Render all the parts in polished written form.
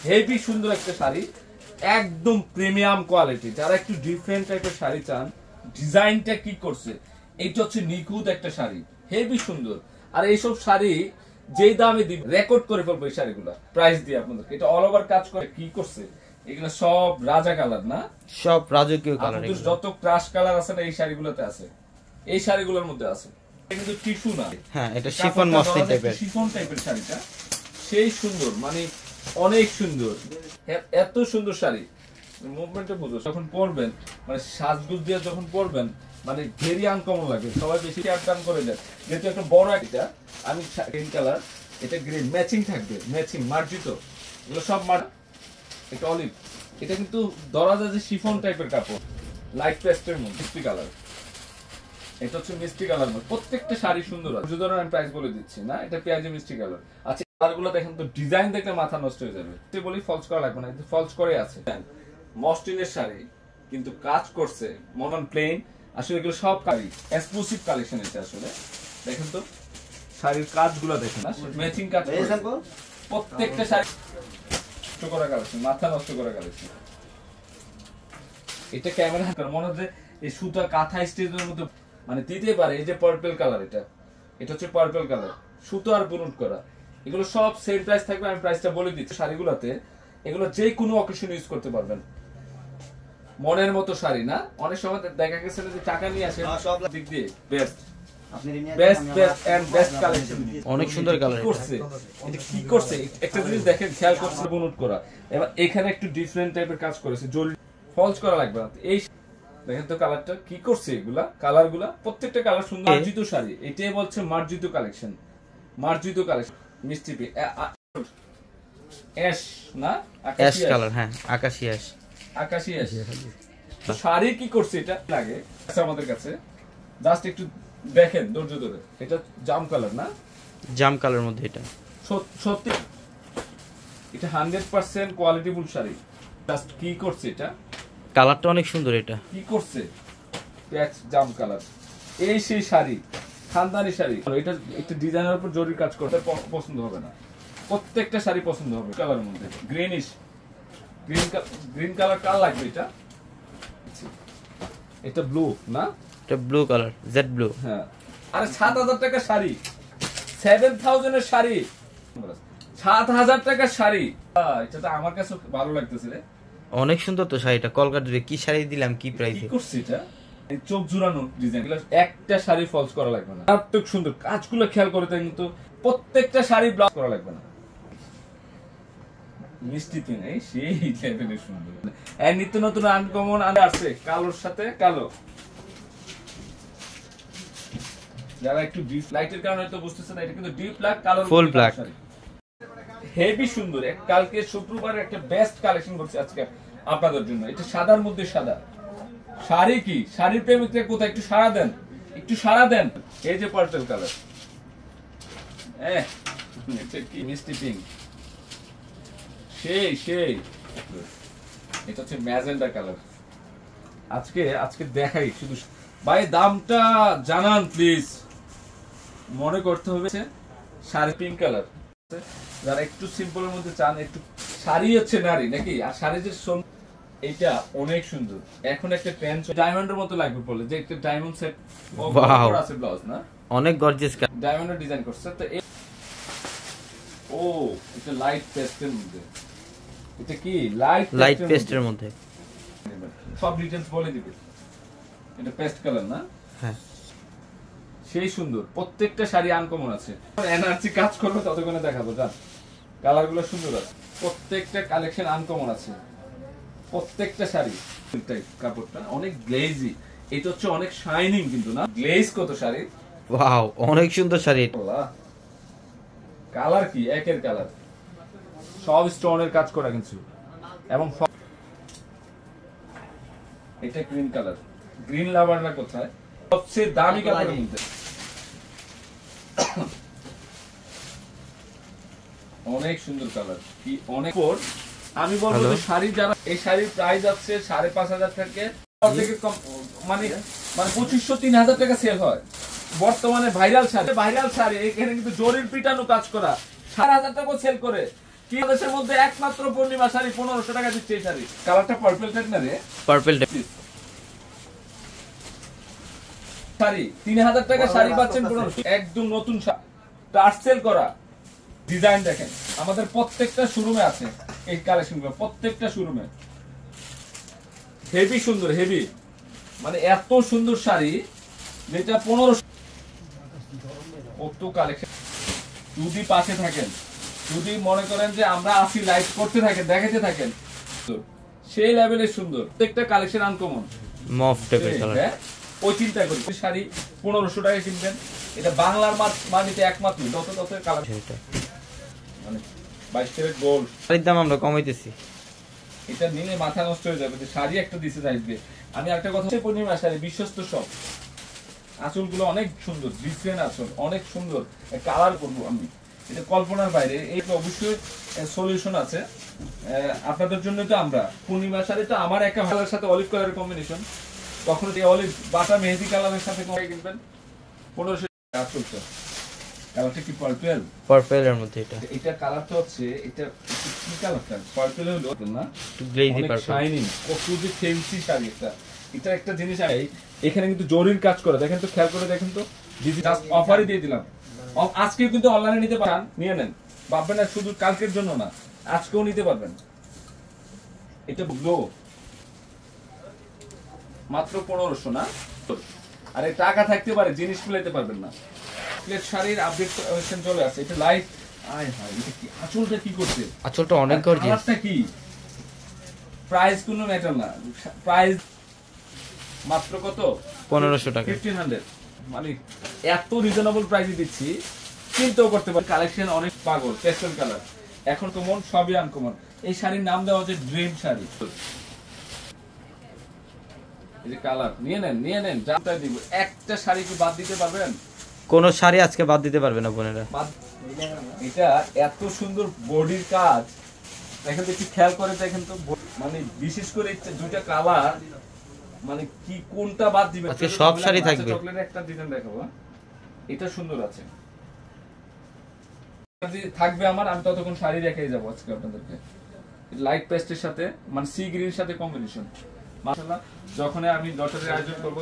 Heavy সুন্দর একটা শাড়ি, একদম প্রিমিয়াম কোয়ালিটি। যারা একটু ডিফারেন্ট টাইপের শাড়ি চান, ডিজাইনটা কি করছে, এইটা হচ্ছে নিখুঁত একটা শাড়ি, হেভি সুন্দর। আর এইসব শাড়ি যেই দামে দিব রেকর্ড করে ফেলবো এই শাড়িগুলা প্রাইস দিয়ে আপনাদেরকে। এটা অল ওভার কাজ করে কি করছে, এগুলো সব রাজা কালার না, সব রাজকীয় কালার। যত ক্রাশ কালার আছে না এই শাড়িগুলোতে আছে, এই শাড়িগুলোর মধ্যে আছে। কিন্তু টিস্যু না, হ্যাঁ এটা শিফন মসলিন টাইপের, শিফন টাইপের শাড়িটা সেই সুন্দর, মানে অনেক সুন্দর, এত সুন্দর শাড়ি। মুভমেন্টটা বুঝো, যখন পরবেন মানে সাজগুজ দিয়ে যখন পরবেন মানে ভেরি আনকমন লাগে, সবাই বেশি কেয়ার টান করে দেয়। যেহেতু একটা বড় একটা, আমি গ্রিন কালার, এটা গ্রিন ম্যাচিং থাকবে, ম্যাচিং মার্জিত, এগুলো সব এটা অলিভ। এটা কিন্তু ধরা যায় যে শিফন টাইপের কাপড়, লাইট পেস্টের মধ্যে মিষ্টি কালার। এটা হচ্ছে মিষ্টি কালার মধ্যে, প্রত্যেকটা শাড়ি সুন্দর আছে। যদি আমি প্রাইস বলে দিচ্ছি না, এটা পেঁয়াজি মিষ্টি কালার। আচ্ছা কালারগুলো দেখেন তো, ডিজাইন দেখলে মাথা নষ্ট হয়ে যাবে। বলি ফলস করা লাগবে না, কিন্তু ফলস করে আছে। মসলিনের শাড়ি কিন্তু কাজ করছে মডার্ন প্লেন, আসলে এগুলো সব কারি এক্সক্লুসিভ কালেকশন। এটা আসলে দেখেন তো শাড়ির কাজগুলো দেখেন, ম্যাচিং কাজ করছে প্রত্যেকটা শাড়ি, নষ্ট করা কালেকশন, মাথা নষ্ট করা কালেকশন। এটা ক্যামেরা মনে হচ্ছে এই সুতা কাঁথা স্টেজের মধ্যে মানে দিতে পারে। এই যে পার্পল কালার, এটা হচ্ছে পার্পল কালার, সুতো আর বুনট করা, এগুলো সব সেম প্রাইস থাকবে। আমি প্রাইসটা বলে দিচ্ছি। শাড়িগুলোতে এগুলো যে কোনো অকেশন ইউজ করতে পারবেন, মনের মতো শাড়ি না। অনেক সময় দেখা গেছে যে টাকা নিয়ে আসে, সব দিক দিয়ে বেস্ট, অনেক সুন্দর কালার করছে। এটা কি করছে একটা জিনিস দেখেন, খেয়াল করছে বুনট করা। এবার এখানে একটু ডিফারেন্ট টাইপের কাজ করেছে, জরি ফলস করা লাগবে না। এই দেখেন তো কালারটা কি করছে, এগুলা কালারগুলা প্রত্যেকটা কালার সুন্দর। মার্জিত শাড়ি, এটাই বলছে মার্জিত কালেকশন, মার্জিত কালেকশন। মিষ্টি অ্যাশ না, অ্যাশ কালার, হ্যাঁ আকাশী অ্যাশ, আকাশী অ্যাশ। শাড়ি কি করছে এটা লাগে আমাদের কাছে, জাস্ট একটু দেখেন ধৈর্য ধরে। এটা জাম কালার না, জাম কালার মধ্যে, এটা সত্যি এটা 100% কোয়ালিটিফুল শাড়ি। জাস্ট কি করছে, এটা কালারটা অনেক সুন্দর। এটা কি করছে, প্যাচ জাম কালার, এই সেই শাড়ি, খানদানি শাড়ি। এটা একটা ডিজাইনের উপর জরির কাজ করতে পছন্দ হবে না, প্রত্যেকটা শাড়ি পছন্দ হবে। কালারের মধ্যে গ্রিনিশ, গ্রিন কালার কার লাগবে এটা, এটা ব্লু না, এটা ব্লু কালার, জেড ব্লু। হ্যাঁ, আরে 7000 টাকা শাড়ি, 7000 এর শাড়ি, 7000 টাকার শাড়ি। এটা তো আমার কাছে ভালো লাগতেছে রে, অনেক সুন্দর তো শাড়িটা। কলকাতা দিয়ে কি শাড়ি দিলাম, কি প্রাইসে করছে এটা, এই চোখ জুড়ানো ডিজাইন। একটা শাড়ি ফলস করা লাগবে না, এত সুন্দর কাজগুলো খেয়াল করে তাই, কিন্তু প্রত্যেকটা শাড়ি ব্লাউজ করা লাগবে না। মিষ্টি তো নেই, সেই লেভেলের সুন্দর। এর নিত্য নতুন আনকমন আসছে, কালোর সাথে কালো। যারা একটু ডিপ লাইটের কারণে তো বুঝতেছে না, এটা কিন্তু deep black colour, full black, heavy সুন্দর। কালকে শুক্রবার একটা বেস্ট কালেকশন করছে আজকে আপনাদের জন্য। এটা সাদার মধ্যে সাদা শাড়ি, কি শাড়ির প্রেমিকরা কোথায়, একটু সাড়া দেন, একটু সাড়া দেন। এই যে পার্পল কালার, এটা কি মিষ্টি পিঙ্ক, সেই সেই। এটা হচ্ছে ম্যাজেন্ডা কালার। আজকে দেখাই শুধু ভাই, দামটা জানান প্লিজ। মনে করতে হবে শাড়ি পিঙ্ক কালার। যারা একটু সিম্পলের মধ্যে চান, একটু শাড়ি হচ্ছে নারী নাকি, আর শাড়ি যে এটা অনেক সুন্দর। এখন একটা প্যান্ট ডায়মন্ডের মতো লাগবে বলে, যে একটা ডায়মন্ড সেট আছে ব্লাউজ না, অনেক গর্জিয়াস ডায়মন্ডের ডিজাইন করছে। তো ও এটা লাইট পেস্টের মধ্যে, এটা কি লাইট পেস্টের মধ্যে, সব ডিটেইলস বলে দিবে। এটা পেস্ট কালার না, হ্যাঁ সেই সুন্দর। প্রত্যেকটা শাড়ি আনকমন আছে, এনার্জি কাজ করবে ততক্ষণে দেখাবো। জান কালারগুলো সুন্দর আছে, প্রত্যেকটা কালেকশন আনকমন আছে, প্রত্যেকটা শাড়ি। কাপড়টা অনেক গ্লেজি, এটা হচ্ছে অনেক শাইনিং কিন্তু না, গ্লেজ কত শাড়ি। ওয়াও, অনেক সুন্দর শাড়ি। কালার কি একের কালার, সব স্টোনের কাজ করা কিন্তু, এবং এটা গ্রিন কালার। গ্রিন লাভাররা কোথায়, সবচেয়ে দামি কাপড়ের মধ্যে। অনেক সুন্দর কালার, কি অনেক। আমি বলবো যে শাড়ি, যারা এই শাড়ির প্রাইস আছে 5500 থেকে মানে 2500-3000 টাকা সেল হয় বর্তমানে। ভাইরাল শাড়ি এখানে কিন্তু জরির পিটানো কাজ করা 4000 টাকা সেল করে। কি দেশের মধ্যে একমাত্র পূর্ণিমা শাড়ি 1500 টাকা দিচ্ছে এই শাড়ি। কালারটা পার্পল টাইপ না রে? পার্পল শাড়ি 3000 টাকা শাড়ি পাচ্ছেন 1500, একদম নতুন টার্সেল করা ডিজাইন দেখেন। আমাদের প্রত্যেকটা শোরুমে আছে এই কালেকশনগুলো, প্রত্যেকটা শোরুমে। হেভি সুন্দর, হেভি মানে এত সুন্দর শাড়ি যেটা 1500। কত কালেকশন। যদি পাশে থাকেন, যদি মনে করেন যে আমরা আসি লাইভ করতে থাকেন, দেখাতে থাকেন, সেই লেভেলের সুন্দর প্রত্যেকটা কালেকশন আনকমন মফ টাইপের কালার। ওই চিন্তা করি শাড়ি 1500 টাকা কিনবেন, এটা বাংলার মাটিতে একমাত্র যত কালার মানে 22 ক্যারেট গোল্ড। শাড়ির দাম আমরা কমাইতেছি, এটা নিলে মাথা নষ্ট হয়ে যাবে। শাড়ি একটা দিছে থাকবে। আমি একটা কথা বলছি, পূর্ণিমা শাড়ি বিশ্বস্ত সব। আঁচলগুলো অনেক সুন্দর, ডিফারেন্ট আঁচল, অনেক সুন্দর কালার করবো আমি, এটা কল্পনার বাইরে। এই অবশ্যই সলিউশন আছে আপনাদের জন্য। তো আমরা পূর্ণিমা শাড়ি তো আমার একা কালারের সাথে অলিভ কালারের কম্বিনেশন, কখনো এই অলিভ বাটা মেহেদি কালারের সাথে কিনবেন 1500 টাকা। আঁচলটা কালারটা কি পার্পল? পার্পলের মধ্যে এটা। এটা কালারটা হচ্ছে এটা কি কালারটা? পার্পল হলো না, একটু গ্লেজি পার্পল, শাইনিং। কত যে ফ্যান্সি শাড়ি এটা। এটা একটা জিনিস এখানে কিন্তু জরির কাজ করে, দেখেন তো, খেয়াল করে দেখেন তো। জাস্ট অফারই দিয়ে দিলাম, আজকেও কিন্তু অনলাইনে নিতে পারেন, নিয়ে নেন। ভাববেন না শুধু কালকের জন্য না, আজকেও নিতে পারবেন। এটা গ্লো মাত্র 1500 না? আরে টাকা থাকতে পারে, জিনিস মিলাইতে পারবেন না। প্লেট শাড়ির আপডেট চলে আসে। এটা লাইট, আয় হায়, এটা কি আঁচলটা কি করছে? আঁচলটা অনেক গর্জিয়াস। কালারটা কি? প্রাইস কোনো ম্যাটার না, প্রাইস মাত্র কত? 1500 টাকা, 1500। মানে এত রিজনেবল প্রাইসে দিচ্ছি, চিন্তাও করতে পারি। কালেকশন অনেক পাগল, পেস্টেল কালার এখন কমন, সবই আনকমন। এই শাড়ির নাম দেওয়া হচ্ছে ড্রিম শাড়ি। এই যে কালার নিয়ে নেন জানতে দিব। একটা শাড়ি কি বাদ দিতে পারবেন? কোন শাড়ি আজকে বাদ দিতে পারবে না বোনেরা। এটা এত সুন্দর বডির কাজ দেখেন তো, একটু খেয়াল করে দেখেন তো। মানে বিশেষ করে দুইটা কালার, মানে কি কোনটা বাদ দিবেন? আজকে সব শাড়ি থাকবে। চকলেটের একটা ডিজাইন দেখাবো, এটা সুন্দর আছে থাকবে আমার। আমি ততক্ষণ শাড়ি দেখাই যাবো আজকে আপনাদেরকে। লাইট পেস্টের সাথে মানে সি গ্রিনের সাথে কম্বিনেশন। মাশাআল্লাহ, যখন আমি লটারির আয়োজন করব,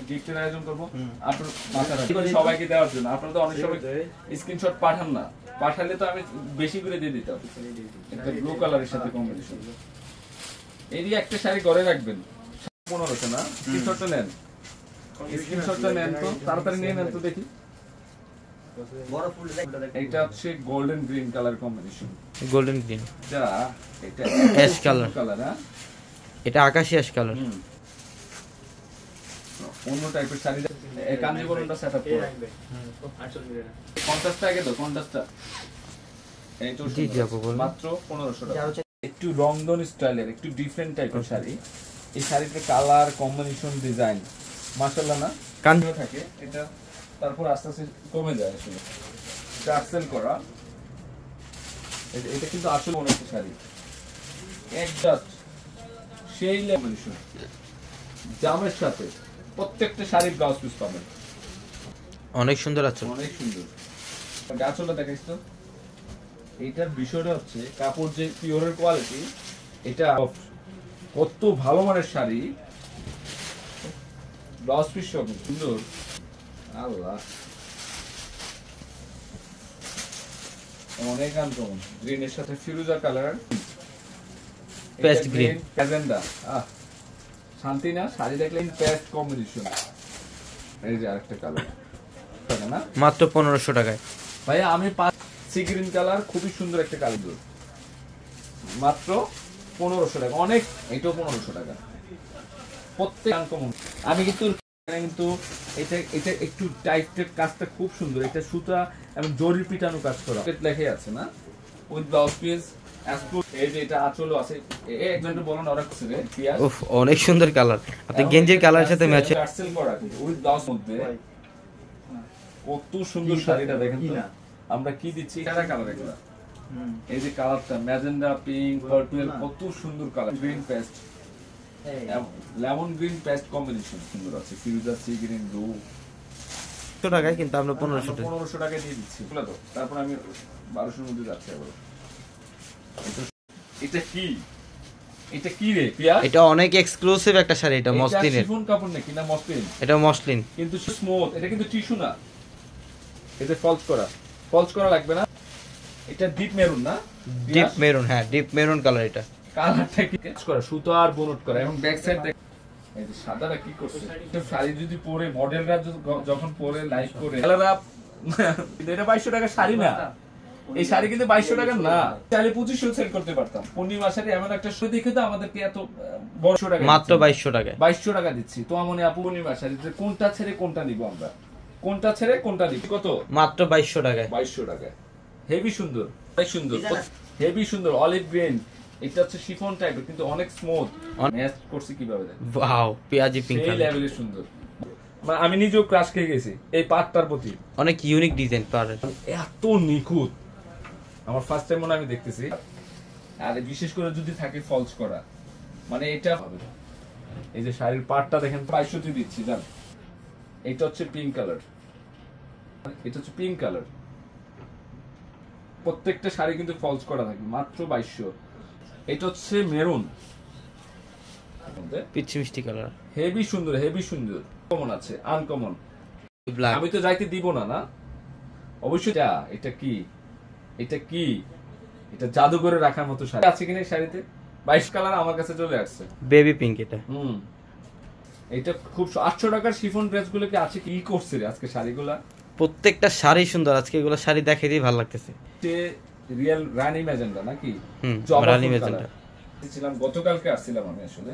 গিফটের আয়োজন করব, আপনার মাথা রাখবেন সবাইকে দেওয়ার জন্য। আপনারা তো অনেক সময় স্ক্রিনশট পাঠান না, পাঠালে তো আমি বেশি করে দিয়ে দিতাম। একটা ব্লু কালারের সাথে কম্বিনেশন। এই দিয়ে একটা শাড়ি ঘরে রাখবেন, 1500 না? স্ক্রিনশটটা নেন, স্ক্রিনশটটা নেন তো, তাড়াতাড়ি নিয়ে নেন তো দেখি। এটা হচ্ছে golden green colour combination. Golden green, এটা অ্যাশ কালার। হ্যাঁ, এটা আকাশী অ্যাশ কালার। অন্য টাইপের শাড়ি এই কাঞ্জিবরমটা সেটআপ করে 50 টাকা তো 50 টাকা। এই তো জি জি আপু বলুন। মাত্র 1500 টাকা। একটু রংধন স্টাইলের, একটু ডিফারেন্ট টাইপের শাড়ি। এই শাড়িতে কালার কম্বিনেশন ডিজাইন মাশাআল্লাহ না? কাঞ্জিও থাকে এটা, তারপর আস্তে আস্তে কমে যায় আসলে। টার্সেল করা এটা কিন্তু আসলে অনেক শাড়ি একজাস্ট সেই কম্বিনেশন জামের সাথে। প্রত্যেকটা শাড়ির ব্লাউজ পিস পাবেন, অনেক সুন্দর আছে, অনেক সুন্দর। গাছটা দেখাইছ তো। এইটার বিষয়টা হচ্ছে কাপড় যে পিওরের কোয়ালিটি, এটা কত ভালো মানের শাড়ি, ব্লাউজ পিস সব সুন্দর। আল্লাহ, অনেক আনকমন। গ্রিনের সাথে ফিরোজা কালার, পেস্ট গ্রিন, প্যাজেন্ডা। শান্তি না শাড়ি দেখলে পেস্ট কম্বিনেশন। এই যে আরেকটা কালার না, মাত্র 1500 টাকায়। ভাইয়া আমি সি গ্রিন কালার, খুবই সুন্দর একটা কালার, মাত্র 1500 টাকা। অনেক, এটাও 1500 টাকা। প্রত্যেক আনকমন। আমি কিন্তু এটা একটু টাইটের কাজটা খুব সুন্দর। এটা সুতা এবং জরি পিটানো কাজ করা, লেখা আছে না, উইথ ব্লাউজ পিস। এই যে এটা আঁচলও আছে। একজনটা বলেন ওরা কিছু রে পিয়াজ। উফ, অনেক সুন্দর কালার। আপনি গেঞ্জির কালারের সাথে ম্যাচ টার্সেল করা উইথ ব্লাউজ মধ্যে। কত সুন্দর শাড়িটা দেখেন তো। আমরা কি দিচ্ছি, কারা কালার এগুলা। এই যে কালারটা ম্যাজেন্ডা, পিঙ্ক, পার্পল, কত সুন্দর colour. Green paste, lemon green paste combination সুন্দর আছে। ফিরোজা, সি গ্রিন, ব্লু টাকায়, কিন্তু আমরা 1500 টাকা 1500 টাকা দিয়ে দিচ্ছি। বলে তো, তারপর আমি 1200 এর মধ্যে যাচ্ছি আবার। এটা কি, এটা কি রে পিয়া? এটা অনেক এক্সক্লুসিভ একটা শাড়ি, এটা মসলিনের। শিফন কাপড় নাকি না মসলিন? এটা মসলিন কিন্তু স্মুথ, এটা কিন্তু টিস্যু না। এটা ফলস করা লাগবে না। এটা ডিপ মেরুন না? ডিপ মেরুন, হ্যাঁ ডিপ মেরুন কালার। এটা কালারটা কি কাজ করা, সুতো আর বোনট করা, এবং ব্যাক সাইড দেখ এই যে সাদাটা কি করছে। শাড়ি যদি পরে মডেলরা যখন পরে লাইভ করে কালাররা, এটা 2200 টাকা শাড়ি না, এই শাড়ি কিন্তু 2200 টাকা না, চাইলে 2500 সেল করতে পারতাম। পূর্ণিমা শাড়ি এমন একটা শাড়ি দেখে তো আমাদেরকে এত বড় টাকা, মাত্র 2200 টাকায় 2200 টাকা দিচ্ছি। তো মনে আপু পূর্ণিমা শাড়ি কোনটা ছেড়ে কোনটা নিব আমরা, কোনটা ছেড়ে কোনটা নিব? কত? মাত্র 2200 টাকায়। 2200 টাকায় হেভি সুন্দর, অনেক সুন্দর, হেভি সুন্দর অলিভ গ্রিন। এটা হচ্ছে শিফন টাইপের কিন্তু অনেক স্মুথ। ম্যাচ করছে কিভাবে দেখেন, ওয়াও পেঁয়াজি পিঙ্ক এই কালার, লেভেলের সুন্দর। মানে আমি নিজেও ক্রাশ খেয়ে গেছি এই পাটটার প্রতি। অনেক ইউনিক ডিজাইন পারে, এত নিখুঁত, আমার ফার্স্ট টাইম মনে আমি দেখতেছি। আর বিশেষ করে যদি থাকে ফলস করা, মানে এটা হবে। এই যে শাড়ির পাটটা দেখেন 2200 দিচ্ছি জান। এটা হচ্ছে পিঙ্ক কালার, এটা হচ্ছে পিঙ্ক কালার। প্রত্যেকটা শাড়ি কিন্তু ফলস করা থাকে, মাত্র 2200। এটা হচ্ছে মেরুন, পিচ্ছি মিষ্টি কালার, হেভি সুন্দর, হেভি সুন্দর। কমন আছে, আনকমন। ব্ল্যাক। আমি তো যাইতে দিব না, না অবশ্যই। এটা কি, এটা কি, এটা জাদু করে রাখার মতো শাড়ি আছে কিনা শাড়িতে? 22 কালার আমার কাছে চলে আসছে, বেবি পিঙ্ক। এটা এটা খুব 800 টাকার শিফন ড্রেস গুলোকে আছে কি করছে রে আজকে শাড়িগুলা। প্রত্যেকটা শাড়ি সুন্দর, আজকে এগুলো শাড়ি দেখে দিয়ে ভালো লাগতেছে। রিয়েল রানী ম্যাজেন্ডা নাকি? রানী ম্যাজেন্ডা ছিলাম গতকালকে, আসছিলাম আমি আসলে।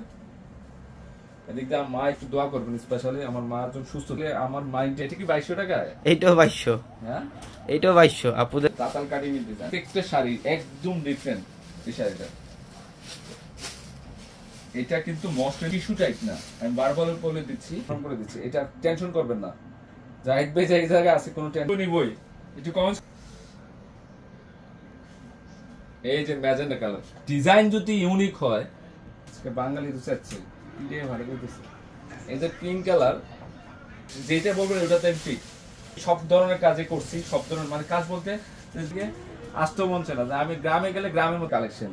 এদিক দিয়ে মা একটু দোয়া করবেন স্পেশালি, আমার মা একজন সুস্থ হলে। আমার মাইন্ড এটা কি 2200 টাকায়? এইটাও 2200। হ্যাঁ এইটাও 2200 আপুদের। তাতাল কাটি মিলতে যায় একটা শাড়ি, একদম ডিফারেন্ট এই শাড়িটা। এটা কিন্তু মস্ট টিস্যু টাইপ না, আমি বারবার বলে দিচ্ছি, ফোন করে দিচ্ছি। এটা টেনশন করবেন না, জাহিদ ভাই যে জায়গা আছে কোনো টেনশন নিবই। একটু কমেন্ট। এই যে ম্যাজেন্ডা কালার, ডিজাইন যদি ইউনিক হয়, আজকে বাঙালি তো চাচ্ছে ইন্ডিয়া ভালো করতেছে। এই যে পিঙ্ক কালার, যেটা বলবেন ওটাতে ঠিক। সব ধরনের কাজে করছি, সব ধরনের মানে কাজ বলতে আসতে মন চায় না। আমি গ্রামে গেলে গ্রামের মতো কালেকশন।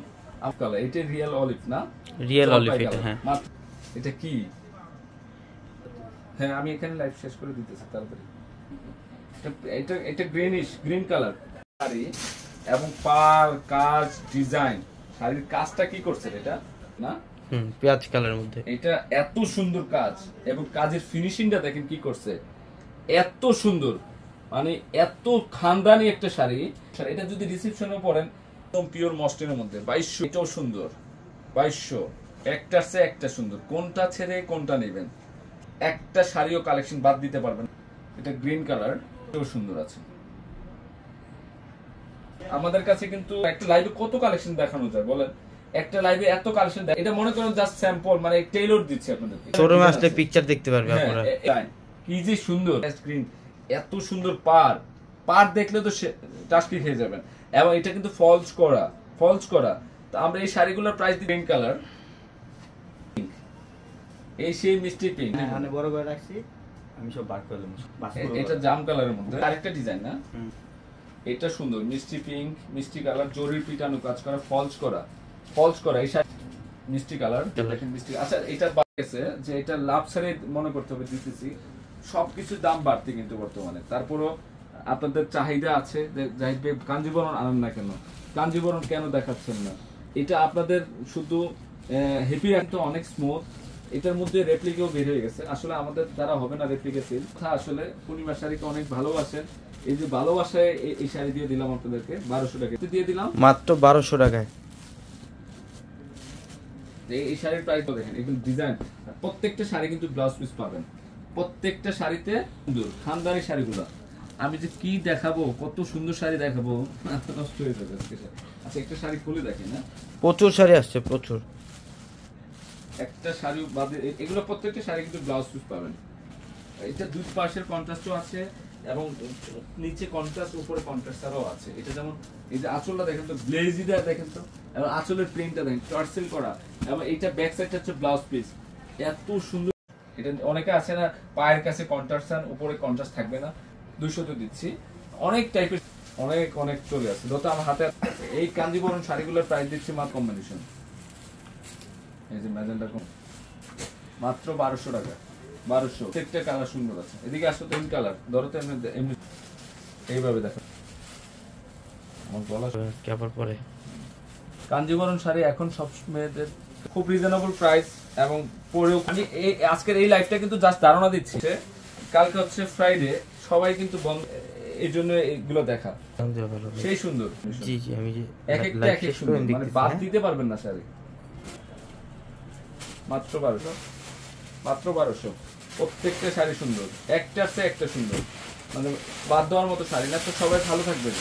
কালার এটা রিয়েল অলিভ না? রিয়েল অলিভ এটা, হ্যাঁ। এটা কি? হ্যাঁ আমি এখানে লাইভ শেষ করে দিতেছি তাড়াতাড়ি। এটা এটা গ্রিন কালার শাড়ি, এবং পার কাজ ডিজাইন, শাড়ির কাজটা কি করছে এটা না? পেঁয়াজ কালারের মধ্যে। এটা এত সুন্দর কাজ, এবং কাজের ফিনিশিংটা দেখেন কি করছে, এত সুন্দর, মানে এত খানদানি একটা শাড়ি। এটা যদি রিসেপশনে পরেন, একদম পিওর মসলিনের মধ্যে 2200। এটাও সুন্দর, 2200। একটার চেয়ে একটা সুন্দর, কোনটা ছেড়ে কোনটা নেবেন? একটা শাড়িও কালেকশন বাদ দিতে পারবেন। এটা গ্রিন কালার, এটাও সুন্দর আছে। আমাদের কাছে কিন্তু একটা লাইভে কত কালেকশন দেখানো যায় বলেন? একটা লাইভে এত কালেকশন, এটা মনে করেন জাস্ট স্যাম্পল, মানে টেইলর দিচ্ছি আপনাদেরকে। শোরুমে আসলে পিকচার দেখতে পারবে আপনারা। কি যে সুন্দর স্ক্রিন, এত সুন্দর পার দেখলে তো টাস্কি খেয়ে যাবেন। এবং এটা কিন্তু ফলস করা। তো আমরা এই শাড়িগুলোর প্রাইস দিই পিঙ্ক কালার, এই সেই মিষ্টি পিঙ্ক, মানে বড় করে রাখছি আমি সব বার করে দেব। এটা জাম কালারের মধ্যে আরেকটা ডিজাইন না? এটা সুন্দর মিষ্টি পিঙ্ক, মিষ্টি কালার, জরির পিটানো কাজ করা, ফলস করা এই শাড়ি মিষ্টি কালার। দেখেন মিষ্টি। আচ্ছা এটা বাড়ছে যে এটা লাভ শাড়ি মনে করতে হবে দিতেছি, সবকিছুর দাম বাড়তি কিন্তু বর্তমানে। তারপরও আপনাদের চাহিদা আছে যে জাহিদ ভাই কাঞ্জিবরণ আনেন না কেন, কাঞ্জিবরণ কেন দেখাচ্ছেন না? এটা আপনাদের শুধু হ্যাপি তো অনেক স্মুথ। এটার মধ্যে রেপ্লিকাও বের হয়ে গেছে, আসলে আমাদের দ্বারা হবে না রেপ্লিকা সেল। আসলে পূর্ণিমা শাড়িকে অনেক ভালোবাসেন, এই যে ভালোবাসায় এই শাড়ি দিয়ে দিলাম আপনাদেরকে 1200 টাকা দিয়ে দিলাম, মাত্র 1200 টাকায়। এই শাড়ির প্রাইস দেখেন, এগুলো ডিজাইন। প্রত্যেকটা শাড়ি কিন্তু ব্লাউজ পিস পাবেন, প্রত্যেকটা শাড়িতে সুন্দর খানদানি শাড়িগুলো। আমি যে কি দেখাবো, কত সুন্দর শাড়ি দেখাবো, নষ্ট হয়ে যাবে আজকে। আচ্ছা একটা শাড়ি খুলে দেখেন না, প্রচুর শাড়ি আসছে, প্রচুর। একটা শাড়ি বাদে এগুলো প্রত্যেকটা শাড়ি কিন্তু ব্লাউজ পিস পাবেন। এটা দুই পাশের কন্ট্রাস্টও আছে, এবং নিচে কন্ট্রাস্ট, উপরে কন্ট্রাস্ট ছাড়াও আছে। এটা যেমন এই যে আঁচলটা দেখেন তো, গ্লেজিটা দেখেন তো, এবং আঁচলের প্রিন্টটা দেখেন টার্সেল করা, এবং এইটা ব্যাক সাইডটা হচ্ছে ব্লাউজ পিস, এত সুন্দর। এটা অনেকে আছে না পায়ের কাছে কন্ট্রাস্ট, উপরে কন্ট্রাস্ট থাকবে না, 200 তো দিচ্ছি। অনেক টাইপের অনেক অনেক চলে আসছে। যত আমার হাতে এই কাঞ্জিবরম শাড়িগুলোর প্রাইস দিচ্ছি মাত্র কম্বিনেশন, এই যে ম্যাজেন্টা মাত্র 1200 টাকা। 1200, প্রত্যেকটা কালার সুন্দর আছে। এদিকে আসো, তিন কালার ধরো তো, এমনি এমনি এইভাবে দেখো। আমার গলা কাপড় পরে কাঞ্জিবরম শাড়ি এখন সব মেয়েদের খুব রিজনেবল প্রাইস, এবং পরেও আমি এই আজকের এই লাইভটা কিন্তু জাস্ট ধারণা দিচ্ছি, কালকে হচ্ছে ফ্রাইডে, সবাই কিন্তু বন্ধ, এই জন্য এগুলো দেখা সেই সুন্দর। জি জি, আমি যে এক একটা এক এক সুন্দর, মানে বাদ দিতে পারবেন না শাড়ি। মাত্র 1200, মাত্র 1200। প্রত্যেকটা শাড়ি সুন্দর, একটার চেয়ে একটা সুন্দর, মানে বাদ দেওয়ার মতো শাড়ি না। তো সবাই ভালো থাকবেন।